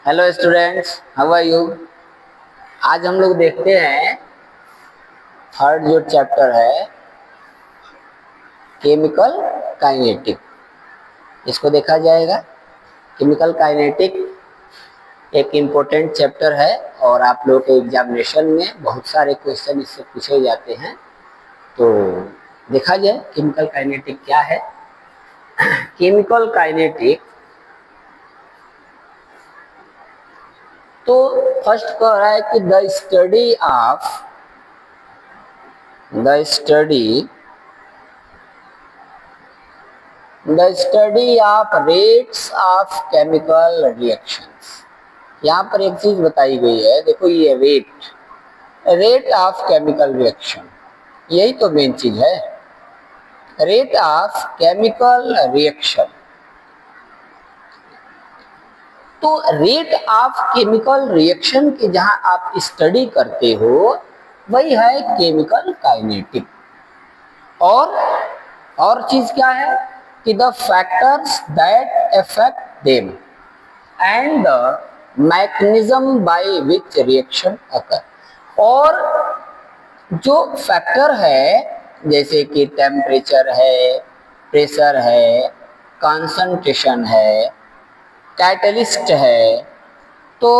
Hello students, how are you. आज हम लोग देखते हैं थर्ड जो चैप्टर है केमिकल काइनेटिक। इसको देखा जाएगा। केमिकल काइनेटिक एक इम्पोर्टेंट चैप्टर है और आप लोग के एग्जामिनेशन में बहुत सारे क्वेश्चन इससे पूछे जाते हैं। तो देखा जाए केमिकल काइनेटिक क्या है। केमिकल काइनेटिक तो फर्स्ट कह रहा है कि the study of rates of chemical reactions. यहाँ पर एक चीज बताई गई है, देखो ये रेट ऑफ केमिकल रिएक्शन, यही तो मेन चीज है। रेट ऑफ केमिकल रिएक्शन, तो रेट ऑफ केमिकल रिएक्शन की जहां आप स्टडी करते हो वही है केमिकल काइनेटिक। और चीज क्या है कि the factors that affect them and the mechanism by which reaction occur. और जो फैक्टर है जैसे कि टेम्परेचर है, प्रेशर है, कंसंट्रेशन है, कैटलिस्ट है, तो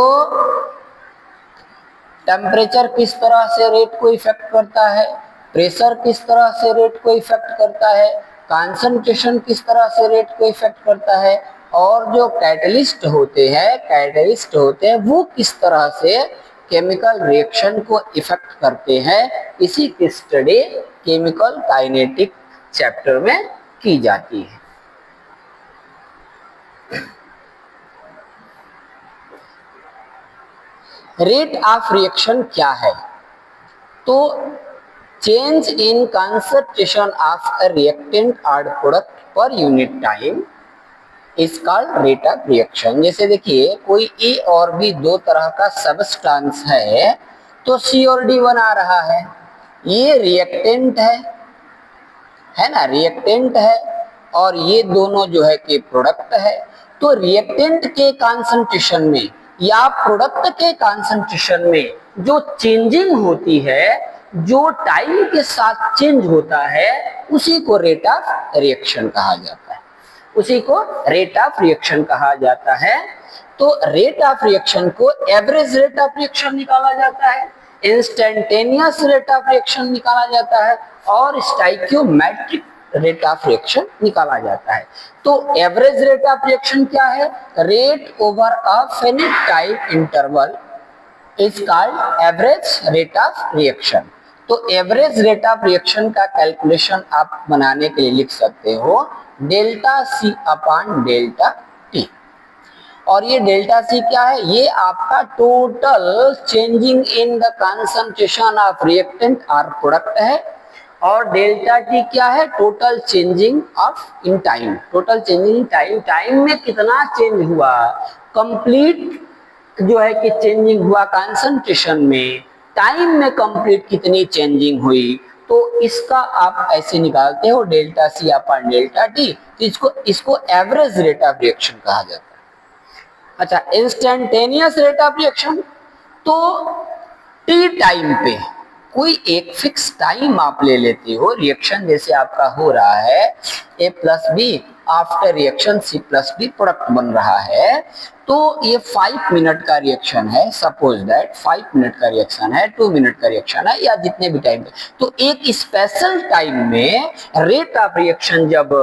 टेम्परेचर किस तरह से रेट को इफेक्ट करता है, प्रेशर किस तरह से रेट को इफेक्ट करता है, कंसंट्रेशन किस तरह से रेट को इफेक्ट करता है, और जो कैटलिस्ट होते हैं वो किस तरह से केमिकल रिएक्शन को इफेक्ट करते हैं। इसी की स्टडी केमिकल काइनेटिक चैप्टर में की जाती है। रेट ऑफ रिएक्शन क्या है? तो change in concentration of a reactant और product per unit time is called rate of reaction. जैसे देखिए कोई ए और बी दो तरह का सबस्टेंस है, तो सी और डी बना रहा है। ये रिएक्टेंट है ना, रिएक्टेंट है, और ये दोनों जो है कि प्रोडक्ट है। तो रिएक्टेंट के कंसंट्रेशन में या प्रोडक्ट के कंसंट्रेशन में जो चेंजिंग होती है, जो टाइम के साथ चेंज होता है, उसी को रेट ऑफ रिएक्शन कहा जाता है। उसी को रेट ऑफ रिएक्शन कहा जाता है। तो रेट ऑफ रिएक्शन को एवरेज रेट ऑफ रिएक्शन निकाला जाता है, इंस्टेंटेनियस रेट ऑफ रिएक्शन निकाला जाता है, और स्टाइकियोमेट्रिक रेट ऑफ रिएक्शन निकाला जाता है। तो एवरेज रेट ऑफ रिएक्शन क्या है? Rate over a finite time interval is called average rate of reaction. तो एवरेज रेट ऑफ रिएक्शन का कैलकुलेशन आप बनाने के लिए लिख सकते हो delta C upon delta T. और ये डेल्टा सी क्या है? ये आपका total changing in the concentration of reactant और प्रोडक्ट है, और डेल्टा टी क्या है? Total changing of in time. Total changing in time, time में कितना चेंज हुआ, कंप्लीट जो है कि चेंजिंग हुआ कंसंट्रेशन में, टाइम में कंप्लीट कितनी चेंजिंग हुई। तो इसका आप ऐसे निकालते हो delta C upon delta T. तो इसको एवरेज रेट ऑफ रिएक्शन कहा जाता है। अच्छा, इंस्टेंटेनियस रेट ऑफ रिएक्शन, तो टी टाइम पे कोई एक फिक्स टाइम आप ले लेते हो। रिएक्शन जैसे आपका हो रहा है A plus B, after reaction C plus B product बन रहा है, तो ये 5 मिनट का रिएक्शन है। सपोज दैट 5 मिनट का रिएक्शन है, 2 मिनट का रिएक्शन है, या जितने भी टाइम पे, तो एक स्पेशल टाइम में रेट ऑफ रिएक्शन जब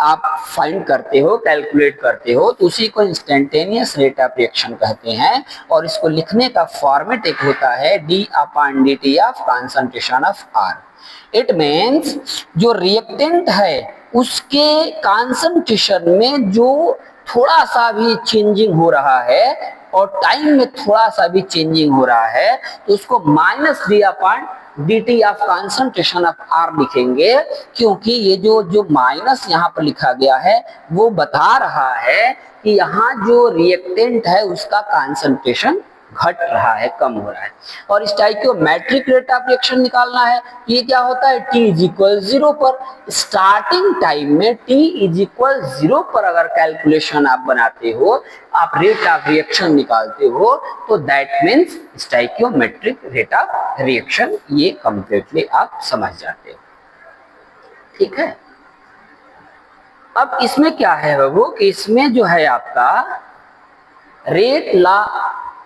आप फाइंड करते हो, कैलकुलेट करते हो, तो उसी को इंस्टेंटेनियस रेट ऑफ रिएक्शन कहते हैं। और इसको लिखने का फॉर्मेट एक होता है D upon D T of concentration of R. It means जो रिएक्टेंट है उसके कंसंट्रेशन में जो थोड़ा सा भी चेंजिंग हो रहा है, और टाइम में थोड़ा सा भी चेंजिंग हो रहा है, तो उसको minus D upon D T of concentration of R लिखेंगे। क्योंकि ये जो माइनस यहाँ पर लिखा गया है वो बता रहा है कि यहाँ जो रिएक्टेंट है उसका कंसंट्रेशन घट रहा है, कम हो रहा है। और स्टाइकियोमेट्रिक रेट ऑफ रिएक्शन निकालना है, ये क्या होता है, t इज इक्वल 0 पर। स्टार्टिंग टाइम में t इज इक्वल 0 पर अगर कैलकुलेशन आप बनाते हो, आप रेट ऑफ रिएक्शन निकालते हो, तो that means stoichiometric rate of reaction, ये कंप्लीटली आप समझ जाते हो। ठीक है, अब इसमें क्या है बाबू कि इसमें जो है आपका रेट लॉ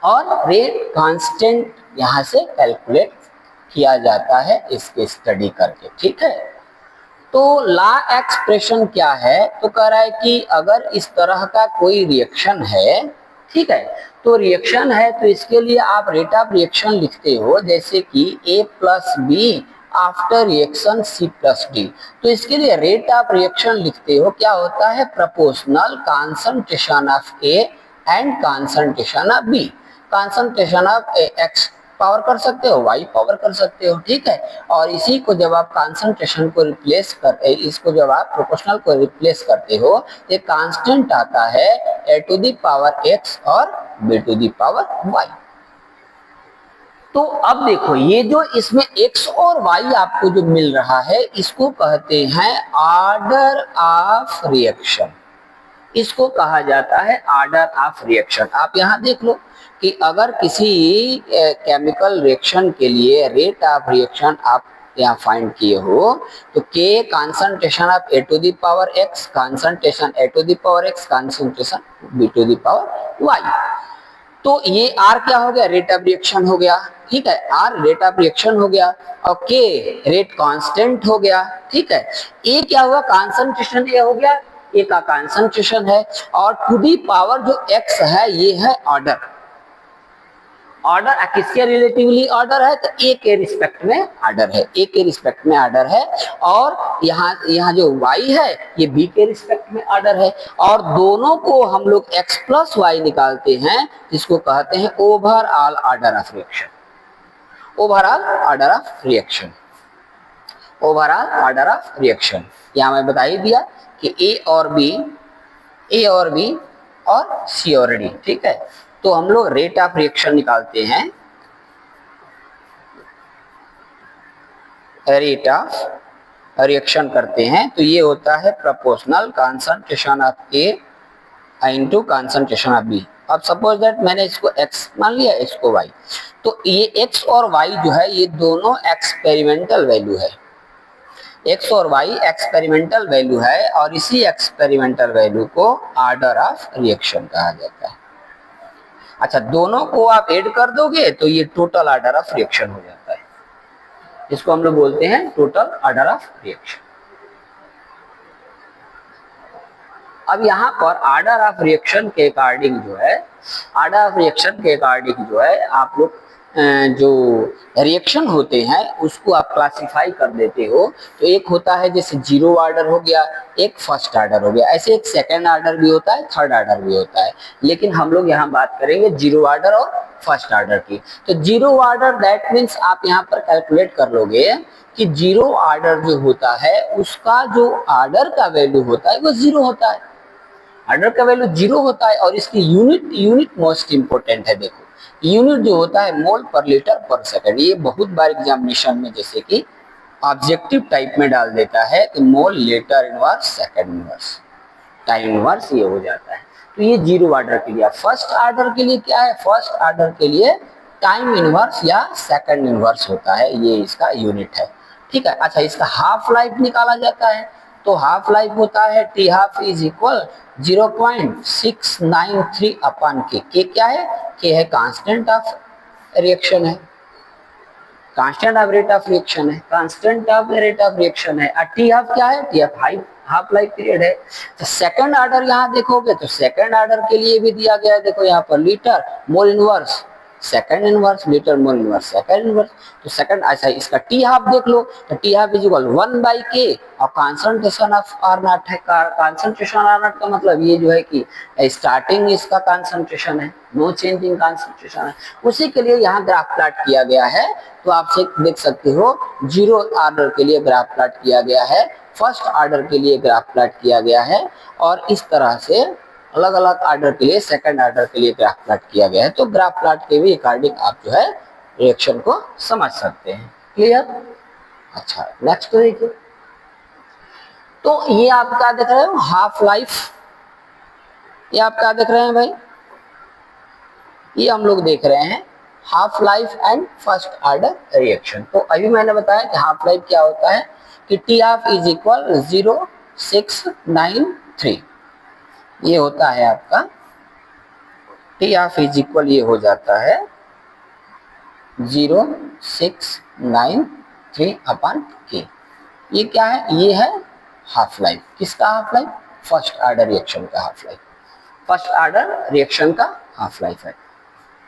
और रेट कांस्टेंट यहां से कैलकुलेट किया जाता है इसके स्टडी करके। ठीक है, तो लॉ एक्सप्रेशन क्या है, तो कह रहा है कि अगर इस तरह का कोई रिएक्शन है, ठीक है, तो रिएक्शन है तो इसके लिए आप रेट ऑफ रिएक्शन लिखते हो, जैसे कि a plus B after reaction c plus D. तो इसके लिए रेट ऑफ रिएक्शन लिखते हो, क्या होता है, proportional concentration of a and concentration of b। Concentration of x power कर सकते हो, y पावर कर सकते हो। ठीक है, और इसी को जब आप कॉन्सेंट्रेशन को रिप्लेस करते, इसको जब आप प्रोपोर्शनल को रिप्लेस करते हो, ये कांस्टेंट आता है a to the power x और b to the power y। तो अब देखो, ये जो इसमें x और y आपको जो मिल रहा है, इसको कहते हैं ऑर्डर ऑफ रिएक्शन। इसको कहा जाता है ऑर्डर ऑफ रिएक्शन। आप यहाँ देख लो कि अगर किसी केमिकल रिएक्शन के लिए रेट ऑफ रिएक्शन आप यहाँ फाइंड किए हो, तो K concentration of A to the power X, concentration A to the power X, concentration B to the power Y। तो ये R क्या हो गया, रेट ऑफ रिएक्शन हो गया। ठीक है, R रेट ऑफ रिएक्शन हो गया और K रेट कांस्टेंट हो गया। ठीक है, A क्या हुआ, कॉन्सेंट्रेशन A हो गया, A का कॉन्सेंट्रेशन है, और टू दी पावर जो X है ये है ऑर्डर। ऑर्डर किसके रिलेटिवली ऑर्डर है, तो A के रिस्पेक्ट में ऑर्डर है, A के रिस्पेक्ट में ऑर्डर है, और यहाँ जो Y है ये B के रिस्पेक्ट में ऑर्डर है, और दोनों को हम लोग X प्लस Y निकालते हैं, जिसको कहते हैं overall order of reaction. Overall order of reaction, overall order of reaction. यहाँ मैं बता ही दिया कि A और B और C और D। ठीक है, तो हम लोग रेट ऑफ रिएक्शन निकालते हैं, रेट ऑफ रिएक्शन करते हैं, तो ये होता है proportional concentration of A into concentration of B। अब सपोज दैट मैंने इसको x मान लिया, इसको y, तो ये x और y जो है ये दोनों एक्सपेरिमेंटल वैल्यू है, x और y एक्सपेरिमेंटल वैल्यू है, और इसी एक्सपेरिमेंटल वैल्यू को ऑर्डर ऑफ रिएक्शन कहा जाता है। अच्छा, दोनों को आप ऐड कर दोगे तो ये टोटल ऑर्डर ऑफ रिएक्शन हो जाता है, इसको हम लोग बोलते हैं टोटल ऑर्डर ऑफ रिएक्शन। अब यहाँ पर ऑर्डर ऑफ रिएक्शन के अकॉर्डिंग जो है, ऑर्डर ऑफ रिएक्शन के अकॉर्डिंग जो है आप लोग जो रिएक्शन होते हैं उसको आप क्लासिफाई कर देते हो। तो एक होता है जैसे जीरो ऑर्डर हो गया, एक फर्स्ट ऑर्डर हो गया, ऐसे एक सेकंड ऑर्डर भी होता है, थर्ड ऑर्डर भी होता है, लेकिन हम लोग यहाँ बात करेंगे जीरो ऑर्डर और फर्स्ट ऑर्डर की। तो जीरो ऑर्डर दैट मीन्स आप यहाँ पर कैलकुलेट कर लोगे कि जीरो ऑर्डर जो होता है उसका जो ऑर्डर का वैल्यू होता है वो जीरो होता है, ऑर्डर का वैल्यू जीरो होता है, और इसकी यूनिट मोस्ट इंपोर्टेंट है। देखो, यूनिट जो होता है मोल पर लीटर पर सेकंड, ये बहुत बार एग्जामिनेशन में जैसे कि ऑब्जेक्टिव टाइप में डाल देता है कि mole litre inverse second inverse time inverse ये हो जाता है। तो ये जीरो ऑर्डर के लिए। फर्स्ट ऑर्डर के लिए क्या है, फर्स्ट ऑर्डर के लिए टाइम इनवर्स या सेकंड इनवर्स होता है, ये इसका यूनिट है। ठीक है, अच्छा, इसका हाफ लाइफ निकाला जाता है, तो हाफ लाइफ होता है टी हाफ इज इक्वल 0.693 अपन के क्या है, के है कांस्टेंट ऑफ रिएक्शन है, constant of rate of reaction है, constant of rate of reaction है, और टी हाफ क्या है, T half half life period है। तो सेकंड ऑर्डर यहाँ देखोगे तो सेकंड ऑर्डर के लिए भी दिया गया है, देखो यहाँ पर litre mole inverse second inverse, litre mole inverse second inverse. तो सेकंड, अच्छा, इसका टी हाफ देख लो, तो T half is equal 1/k, और कॉन्सेंट्रेशन ऑफ आर नॉट है, कॉन्सेंट्रेशन आर नॉट का मतलब ये जो है कि स्टार्टिंग इसका कॉन्सेंट्रेशन है, नो चेंज इन कॉन्सेंट्रेशन है, उसी के लिए यहाँ ग्राफ प्लॉट किया गया है। तो आपसे देख सकते हो जीरो ऑर्डर के लिए ग्राफ प्लॉट किया गया है, फर्स्ट ऑर्डर के लिए ग्राफ प्लॉट किया गया है, और इस तरह से अलग अलग ऑर्डर के लिए, सेकंड ऑर्डर के लिए ग्राफ प्लॉट किया गया है। तो ग्राफ प्लॉट के भी अकॉर्डिंग आप जो है रिएक्शन को समझ सकते हैं। क्लियर? अच्छा, नेक्स्ट देखिए। तो ये आपका देख रहे हो हाफ लाइफ, ये आप क्या देख रहे हैं भाई, ये हम लोग देख रहे हैं half life and first order reaction. तो अभी मैंने बताया कि हाफ लाइफ क्या होता है कि टी हाफ इज इक्वल 0.693, ये होता है आपका टी हाफ इज इक्वल, ये हो जाता है 0.693 अपन के। ये क्या है, ये है हाफ लाइफ। किसका half life? First order reaction का half life, first order reaction का हाफ लाइफ है।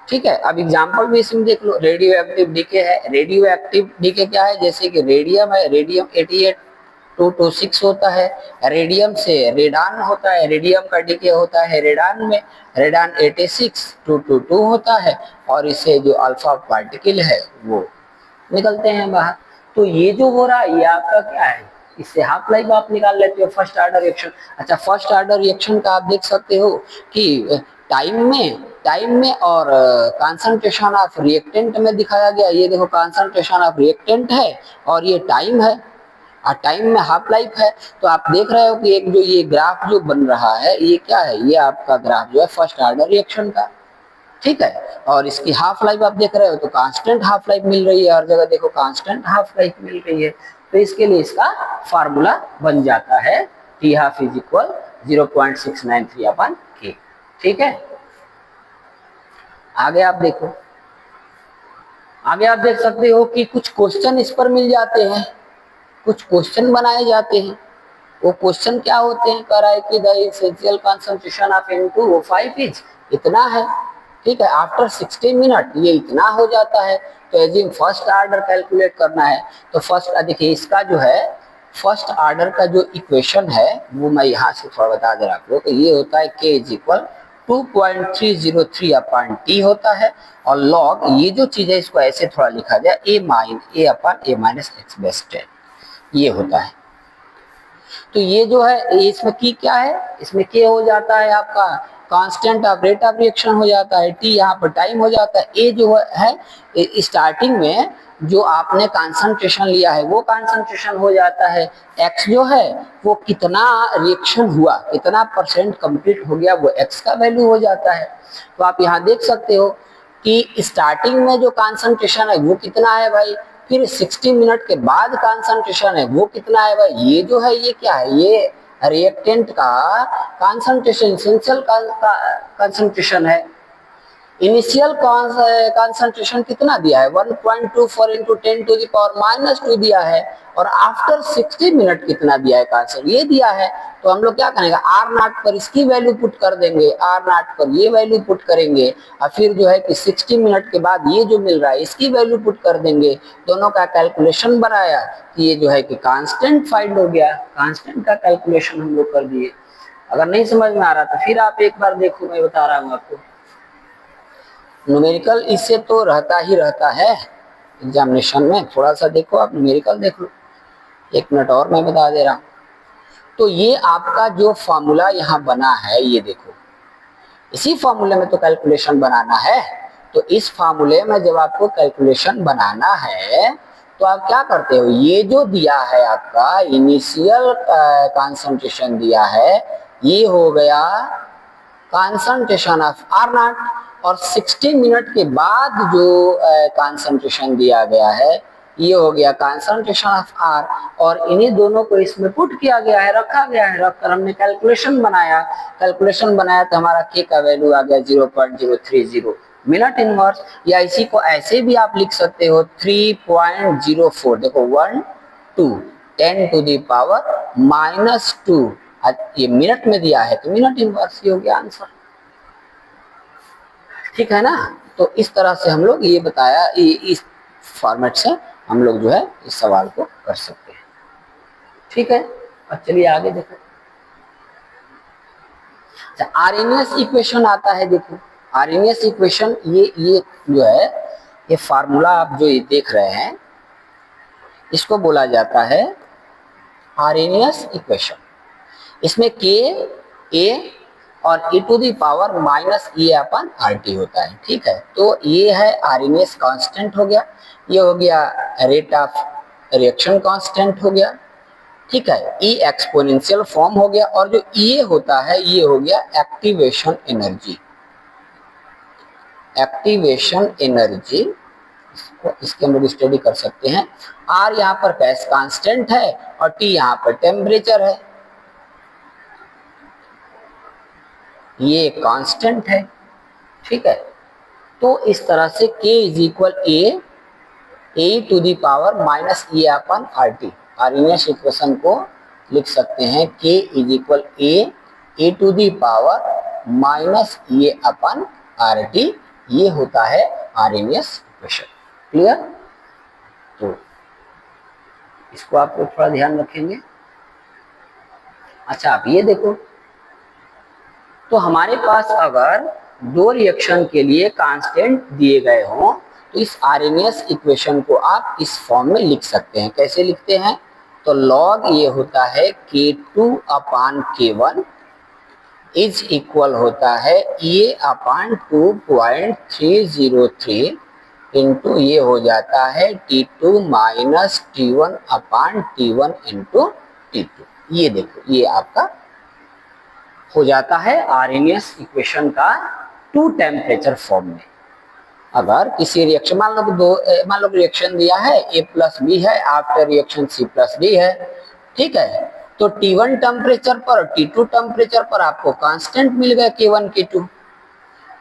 ठीक है, अब एग्जांपल भी इसमें देख लो। रेडियो एक्टिव डीके है, रेडियो एक्टिव डीके क्या है, जैसे कि रेडियम है, रेडियम 88,226 होता है, रेडियम से रेडान होता है, रेडियम का डीके होता है रेडान में, रेडान 86,222 होता है, और इससे जो अल्फा पार्टिकल है वो निकलते हैं बाहर। तो ये जो हो रहा है ये आपका क्या है, इससे हाफ लाइफ आप निकाल लेते हो फर्स्ट ऑर्डर रिएक्शन। अच्छा, फर्स्ट ऑर्डर रिएक्शन का आप देख सकते हो कि टाइम में और कंसंट्रेशन ऑफ रिएक्टेंट में दिखाया गया। ये देखो कंसंट्रेशन ऑफ रिएक्टेंट है और ये टाइम है, और टाइम में हाफ लाइफ है। तो आप देख रहे हो कि एक जो ये ग्राफ जो बन रहा है ये क्या है, ये आपका ग्राफ जो है फर्स्ट ऑर्डर रिएक्शन का। ठीक है, और इसकी हाफ लाइफ आप देख रहे हो तो कांस्टेंट हाफ लाइफ मिल रही है, हर जगह देखो कांस्टेंट हाफ लाइफ मिल रही है। तो इसके लिए इसका फार्मूला बन जाता है टी हाफ इज इक्वल 0.693 अपन के। ठीक है, आगे आप देखो, आगे आप देख सकते हो कि कुछ क्वेश्चन इस पर मिल जाते हैं, कुछ क्वेश्चन बनाए जाते हैं। वो क्वेश्चन क्या होते हैं, कह रहा है कि the essential concentration of N2O5 is इतना है। ठीक है, आफ्टर 60 मिनट ये इतना हो जाता है। तो एजिंग फर्स्ट ऑर्डर कैलकुलेट करना है। तो फर्स्ट देखिए, इसका जो है फर्स्ट ऑर्डर का जो इक्वेशन है वो मैं यहाँ से थोड़ा बता दे रहा आपको। तो ये होता है K is equal 2.303 upon T होता है, और लॉग ये जो चीज है इसको ऐसे थोड़ा लिखा जाए A upon A minus x base 10, ये होता है। तो ये जो है इसमें की क्या है, इसमें के हो जाता है आपका constant of rate of reaction हो जाता है, टी यहाँ पर टाइम हो जाता है, ए जो है स्टार्टिंग में जो आपने कंसंट्रेशन लिया है वो कंसंट्रेशन हो जाता है, एक्स जो है वो कितना रिएक्शन हुआ, कितना परसेंट कंप्लीट हो गया, वो एक्स का वैल्यू हो जाता है। तो आप यहाँ देख सकते हो कि स्टार्टिंग में जो कंसंट्रेशन है वो कितना है भाई, फिर 60 मिनट के बाद कंसंट्रेशन है वो कितना है भाई, ये जो है ये क्या है, ये रिएक्टेंट का कंसंट्रेशन, एसेंशियल कंसंट्रेशन है। इनिशियल कंसंट्रेशन कितना दिया है, 1.24 इंटू 10⁻⁻² दिया है, और आफ्टर 60 मिनट कितना दिया है कंसंट्रेशन, ये दिया है। तो हम लोग क्या करेंगे, आर नॉट पर इसकी वैल्यू पुट कर देंगे, आर नॉट पर ये वैल्यू पुट करेंगे, और फिर जो है कि 60 मिनट के बाद ये जो मिल रहा है इसकी वैल्यू पुट कर देंगे। दोनों का कैलकुलेशन बनाया कि ये जो है कि कांस्टेंट फाइंड हो गया, कांस्टेंट का कैलकुलेशन हम लोग कर दिए। अगर नहीं समझ में आ रहा तो फिर आप एक बार देखो, मैं बता रहा हूँ आपको। न्यूमेरिकल इससे तो रहता ही रहता है एग्जामिनेशन में, थोड़ा सा देखो आप न्यूमेरिकल देख लो, 1 मिनट और मैं बता दे रहा हूँ। तो ये आपका जो फॉर्मूला यहाँ बना है ये देखो, इसी फॉर्मूले में तो कैलकुलेशन बनाना है। तो इस फॉर्मूले में जब आपको कैलकुलेशन बनाना है तो आप क्या करते हो, ये जो दिया है आपका इनिशियल कंसंट्रेशन दिया है, ये हो गया कंसंट्रेशन ऑफ आर नॉट, और 60 मिनट के बाद जो कंसंट्रेशन दिया गया है ये हो गया कंसंट्रेशन ऑफ आर, और इन्हीं दोनों को इसमें पुट किया गया है, रखा गया है, रखकर हमने कैलकुलेशन बनाया। कैलकुलेशन बनाया तो हमारा के का वैल्यू आ गया 0.030 मिनट इनवर्स, या इसी को ऐसे भी आप लिख सकते हो 3.04, देखो 1 2 10⁻⁻², ये मिनट में दिया है तो मिनट इनवर्स ही हो गया आंसर। ठीक है ना, तो इस तरह से हम लोग ये बताया, इस फॉर्मेट से हम लोग जो है इस सवाल को कर सकते हैं। ठीक है, अब चलिए आगे देखो। अच्छा, आरएनएस इक्वेशन आता है, देखो आरएनएस इक्वेशन, ये जो है ये फार्मूला आप जो ये देख रहे हैं इसको बोला जाता है आरएनएस इक्वेशन। इसमें के ए और e to the power minus A upon RT होता है, ठीक है। तो ये है आरएनएस कांस्टेंट हो गया, ये हो गया रेट ऑफ रिएक्शन कांस्टेंट हो गया, ठीक है। ई एक्सपोनेंशियल फॉर्म हो गया, और जो ये होता है ये हो गया एक्टिवेशन एनर्जी। एक्टिवेशन एनर्जी इसके हम लोग स्टडी कर सकते हैं। आर यहाँ पर गैस कांस्टेंट है और टी यहाँ पर टेम्परेचर है, ये कांस्टेंट है, ठीक है। तो इस तरह से K is equal A to the power minus A upon RT, Arrhenius equation को लिख सकते हैं K is equal A to the power minus A upon RT, ये होता है आरएनएस इक्वेशन। क्लियर? तो इसको आप लोग थोड़ा ध्यान रखेंगे। अच्छा, आप ये देखो, तो हमारे पास अगर दो रिएक्शन के लिए कांस्टेंट दिए गए हों तो इस आरएनएस इक्वेशन को आप इस फॉर्म में लिख सकते हैं। कैसे लिखते हैं? तो लॉग ये होता है K2 upon K1 is equal होता है ए अपान 2.303 इंटू ये हो जाता है T2 माइनस T1 अपान T1 इंटू T2। ये देखो, ये आपका हो जाता है आरएनएस इक्वेशन का टू टेम्परेचर फॉर्म में। अगर किसी रिएक्शन, मान लो रिएक्शन दिया है A+B है, आफ्टर रिएक्शन C+D है, ठीक है। तो T1 टेम्परेचर पर और T2 टेम्परेचर पर आपको कांस्टेंट मिल गया K1 K2।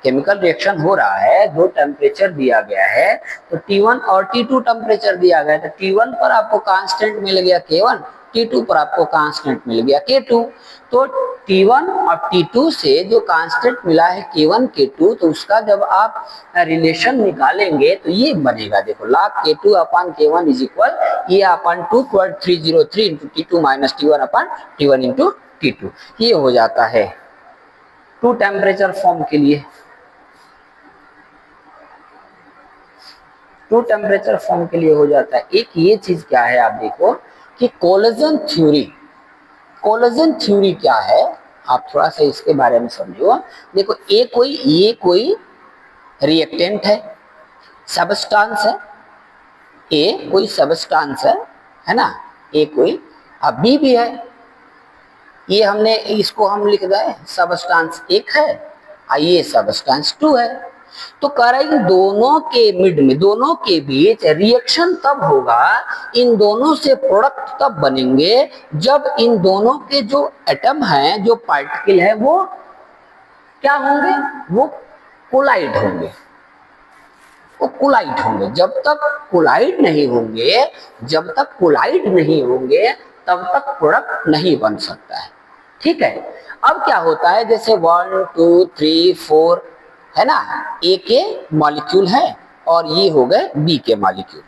केमिकल रिएक्शन हो रहा है, दो टेम्परेचर दिया गया है, तो T1 और T2 टेम्परेचर दिया गया है, तो T1 पर आपको कांस्टेंट मिल गया K1, T2 पर आपको कांस्टेंट मिल गया K2। तो T1 और T2 से जो कांस्टेंट मिला है K1 K2, तो उसका जब आप रिलेशन निकालेंगे तो ये बनेगा, देखो log K2 upon K1 is equal ये अपान 2.303 इंटू T2 माइनस T1 अपान T1 इंटू T2। ये हो जाता है टू टेम्परेचर फॉर्म के लिए। टू टेम्परेचर फॉर्म के लिए हो जाता है। एक ये चीज क्या है, आप देखो कि कोलेजन थ्योरी क्या है, आप थोड़ा सा इसके बारे में समझो। देखो, ये कोई रिएक्टेंट है, सबस्टांस है, ए कोई सबस्टांस है ना, ए कोई, अब बी भी है, ये हमने इसको हम लिख गए सबस्टांस एक है और ये सबस्टांस 2 है। तो कह रहा है दोनों के मिड में, दोनों के बीच रिएक्शन तब होगा, इन दोनों से प्रोडक्ट तब बनेंगे जब इन दोनों के जो एटम हैं, जो पार्टिकल है, वो क्या होंगे, वो कोलाइड होंगे, वो कोलाइड होंगे। जब तक कोलाइड नहीं होंगे, तब तक प्रोडक्ट नहीं बन सकता है, ठीक है। अब क्या होता है, जैसे 1 2 3 4 है ना, ए के मॉलिक्यूल है और ये हो गए बी के मॉलिक्यूल।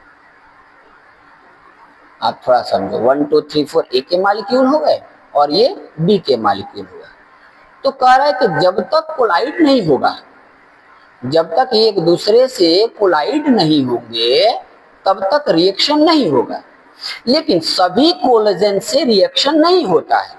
आप थोड़ा समझो, 1 2 3 4 ए के मॉलिक्यूल हो गए और ये बी के मॉलिक्यूल हो गए। तो कह रहा है कि जब तक कोलाइड नहीं होगा, जब तक एक दूसरे से कोलाइड नहीं होंगे, तब तक रिएक्शन नहीं होगा। लेकिन सभी कोलेजन से रिएक्शन नहीं होता है।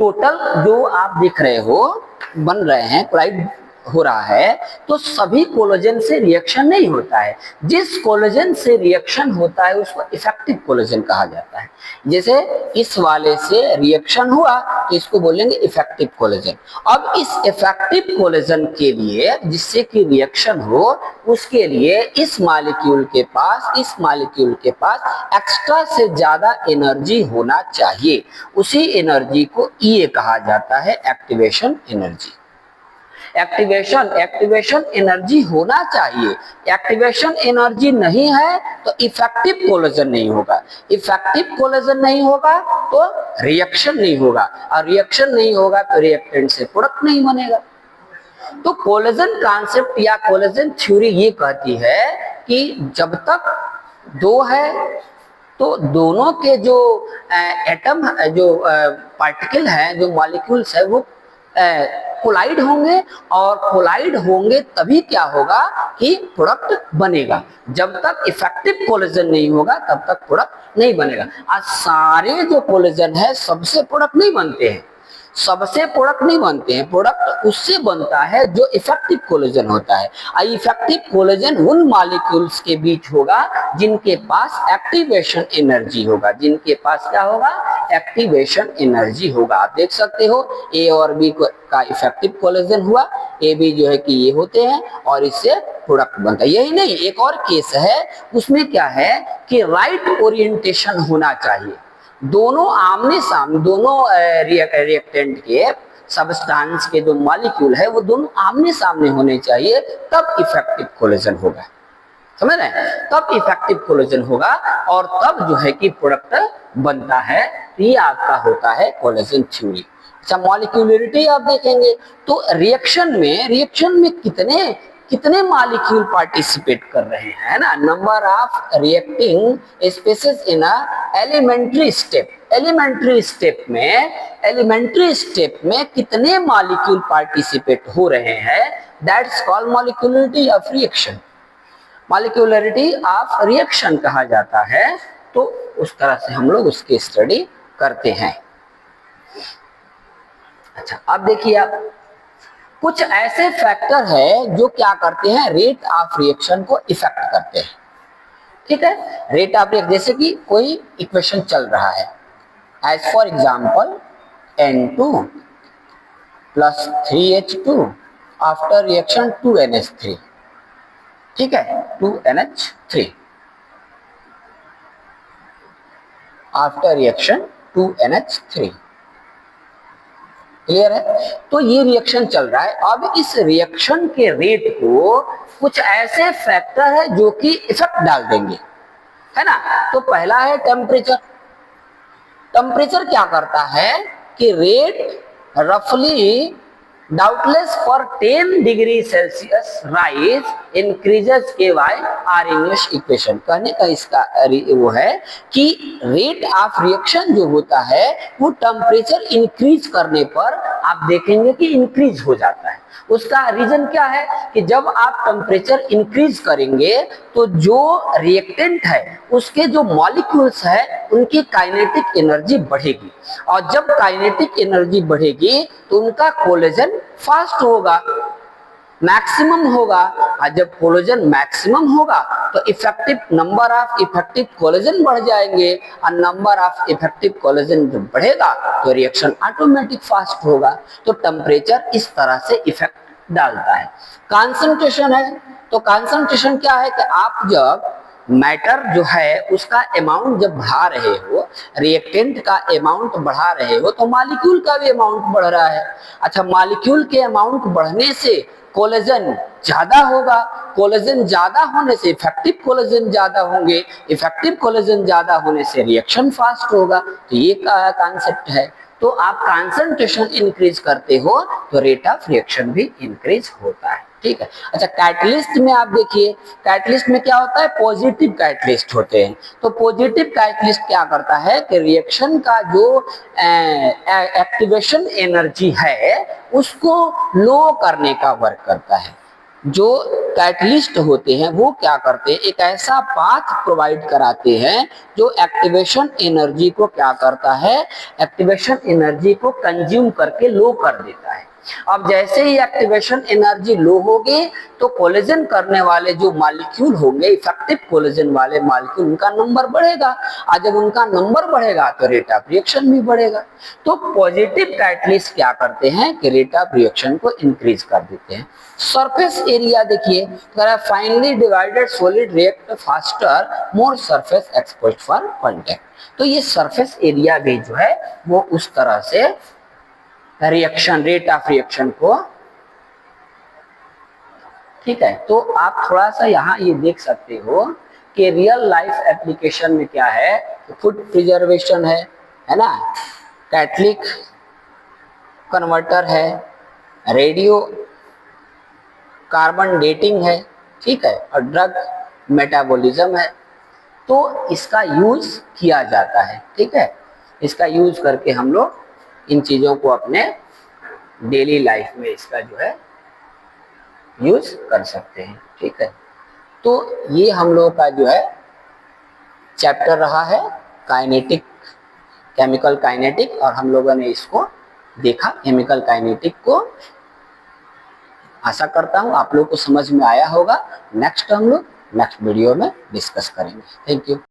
टोटल जो आप देख रहे हो बन रहे हैं, कोलाइड हो रहा है, तो सभी कोलेजन से रिएक्शन नहीं होता है। जिस कोलेजन से रिएक्शन होता है उसको इफेक्टिव कोलेजन कहा जाता है। जैसे इस वाले से रिएक्शन हुआ तो इसको बोलेंगे इफेक्टिव कोलेजन। अब इस इफेक्टिव कोलेजन के लिए, जिससे कि रिएक्शन हो, उसके लिए इस मॉलिक्यूल के पास एक्स्ट्रा से ज्यादा एनर्जी होना चाहिए। उसी एनर्जी को ये कहा जाता है एक्टिवेशन एनर्जी। एक्टिवेशन एनर्जी होना चाहिए। एक्टिवेशन एनर्जी नहीं है तो इफेक्टिव कोलेजन नहीं होगा। इफेक्टिव कोलेजन नहीं होगा तो रिएक्शन नहीं होगा, और रिएक्शन नहीं होगा तो रिएक्टेंट से प्रोडक्ट नहीं बनेगा। तो कोलेजन कॉन्सेप्ट या कोलेजन थ्योरी ये कहती है कि जब तक दो है तो दोनों के जो एटम, जो पार्टिकल हैं, जो मॉलिक्यूल्स है, वो कोलाइड होंगे, और कोलाइड होंगे तभी क्या होगा कि प्रोडक्ट बनेगा। जब तक इफेक्टिव कोलेजन नहीं होगा तब तक प्रोडक्ट नहीं बनेगा। आज सारे जो कोलेजन है सबसे प्रोडक्ट नहीं बनते हैं, सबसे प्रोडक्ट नहीं बनते हैं, प्रोडक्ट उससे बनता है जो इफेक्टिव कोलेजन होता है। इफेक्टिव कोलेजन उन मॉलिक्यूल्स के बीच होगा जिनके पास एक्टिवेशन एनर्जी होगा, जिनके पास क्या होगा, एक्टिवेशन एनर्जी होगा। आप देख सकते हो ए और बी का इफेक्टिव कोलेजन हुआ, ए बी जो है कि ये होते हैं और इससे प्रोडक्ट बनता है। यही नहीं, एक और केस है, उसमें क्या है कि राइट ओरिएंटेशन होना चाहिए, दोनों आमने सामने, दोनों रिएक्टेंट के सब्सटेंस के जो मॉलिक्यूल है वो दोनों आमने सामने होने चाहिए, तब इफेक्टिव कोलेजन होगा। समझ रहे हैं, तब इफेक्टिव कोलेजन होगा और तब जो है कि प्रोडक्ट बनता है। ये आपका होता है कोलेजन थ्योरी। अच्छा, मॉलिक्यूलरिटी आप देखेंगे तो रिएक्शन में कितने मॉलिक्यूल पार्टिसिपेट कर रहे हैं ना, number of reacting species in a elementary step. Elementary step में कितने मॉलिक्यूल पार्टिसिपेट हो रहे हैं, that's called molecularity of reaction. Molecularity of reaction कहा जाता है। तो उस तरह से हम लोग उसकी स्टडी करते हैं। अच्छा, अब देखिए, आप कुछ ऐसे फैक्टर है जो क्या करते हैं, रेट ऑफ रिएक्शन को इफेक्ट करते हैं। ठीक है, रेट ऑफ रिएक्शन, जैसे कि कोई इक्वेशन चल रहा है, as for example N2 plus 3H2 after reaction 2NH3। ठीक है, 2NH3 after reaction 2NH3। Clear है, तो ये रिएक्शन चल रहा है। अब इस रिएक्शन के रेट को कुछ ऐसे फैक्टर है जो कि इफेक्ट डाल देंगे, है ना। तो पहला है टेम्परेचर। टेम्परेचर क्या करता है कि रेट रफली doubtless for 10 degree Celsius rise increases के बाय आर्हेनियस इक्वेशन। कहने का इसका वो है कि रेट ऑफ रिएक्शन जो होता है वो टेम्परेचर इंक्रीज करने पर आप देखेंगे कि इंक्रीज हो जाता है। उसका रीजन क्या है कि जब आप टेम्परेचर इंक्रीज करेंगे तो जो रिएक्टेंट है उसके जो मॉलिक्यूल्स है उनकी काइनेटिक एनर्जी बढ़ेगी, और जब काइनेटिक एनर्जी बढ़ेगी तो उनका कोलेजन फास्ट होगा, मैक्सिमम होगा। और जब कोलेजन मैक्सिमम होगा तो effective number of effective collagen बढ़ जाएंगे, और नंबर ऑफ इफेक्टिव कोलेजन जब बढ़ेगा तो रिएक्शन ऑटोमेटिक फास्ट होगा। तो टेम्परेचर इस तरह से इफेक्ट डालता है। कंसंट्रेशन है, तो कंसंट्रेशन क्या है कि आप जब मैटर जो है उसका अमाउंट जब बढ़ा रहे हो, रिएक्टेंट का अमाउंट बढ़ा रहे हो, तो मॉलिक्यूल का भी अमाउंट बढ़ रहा है। अच्छा, मॉलिक्यूल के अमाउंट बढ़ने से कोलेजन ज्यादा होगा, कोलेजन ज्यादा होने से इफेक्टिव कोलेजन ज्यादा होंगे, इफेक्टिव कोलेजन ज्यादा होने से रिएक्शन फास्ट होगा। तो ये कॉन्सेप्ट है। तो आप कंसंट्रेशन इंक्रीज करते हो तो रेट ऑफ रिएक्शन भी इंक्रीज होता है। ठीक है। अच्छा, कैटलिस्ट में आप देखिए, कैटलिस्ट में क्या होता है, पॉजिटिव कैटलिस्ट होते हैं। तो पॉजिटिव कैटलिस्ट क्या करता है कि रिएक्शन का जो एक्टिवेशन एनर्जी है उसको लो करने का वर्क करता है। जो कैटलिस्ट होते हैं वो क्या करते हैं, एक ऐसा पाथ प्रोवाइड कराते हैं जो एक्टिवेशन एनर्जी को क्या करता है, एक्टिवेशन एनर्जी को कंज्यूम करके लो कर देता है। अब जैसे ही एक्टिवेशन एनर्जी लो होगी तो कोलेजन करने वाले जो मॉलिक्यूल होंगे, इफेक्टिव कोलेजन वाले मॉलिक्यूल, उनका नंबर बढ़ेगा, और जब उनका नंबर बढ़ेगा तो रेट ऑफ रिएक्शन भी बढ़ेगा। तो पॉजिटिव कैटलिस्ट क्या करते हैं कि रेट ऑफ रिएक्शन को इंक्रीज कर देते हैं। सरफेस एरिया देखिए, finally divided solid react faster, more surface exposed for contact. तो ये सरफेस एरिया भी जो है वो उस तरह से रिएक्शन, रेट ऑफ रिएक्शन को, ठीक है। तो आप थोड़ा सा यहाँ ये देख सकते हो कि रियल लाइफ एप्लीकेशन में क्या है, फूड प्रिजर्वेशन है ना, कैटलिक कन्वर्टर है, रेडियो कार्बन डेटिंग है, ठीक है, और ड्रग मेटाबॉलिज्म है। तो इसका यूज किया जाता है, ठीक है। इसका यूज करके हम लोग इन चीजों को अपने डेली लाइफ में इसका जो है यूज कर सकते हैं, ठीक है। तो ये हम लोगों का जो है चैप्टर रहा है काइनेटिक, केमिकल काइनेटिक, और हम लोगों ने इसको देखा केमिकल काइनेटिक को। आशा करता हूँ आप लोग को समझ में आया होगा। नेक्स्ट हम लोग नेक्स्ट वीडियो में डिस्कस करेंगे। Thank you.